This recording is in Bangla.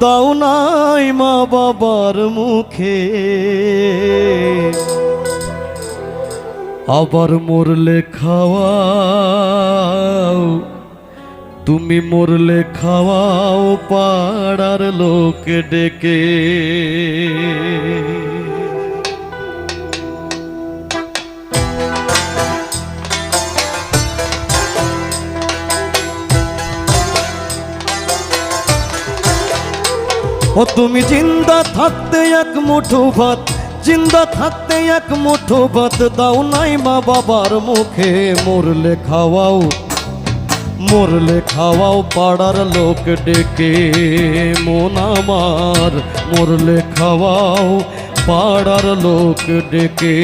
দাও নাই মা বাবার মুখে, আবার মরলে খাওয়াও, তুমি মরলে খাওয়াও পাড়ার লোক ডেকে। ও তুমি জিন্দা থাকতে এক মুঠো ভাত, জিন্দা থাকতে এক মুঠো ভাত দাও নাই মা বাবার মুখে, মরলে খাওয়াও, মরলে খাওয়াও পাড়ার লোক ডেকে। মন আমার মরলে খাওয়াও পাড়ার লোক ডেকে।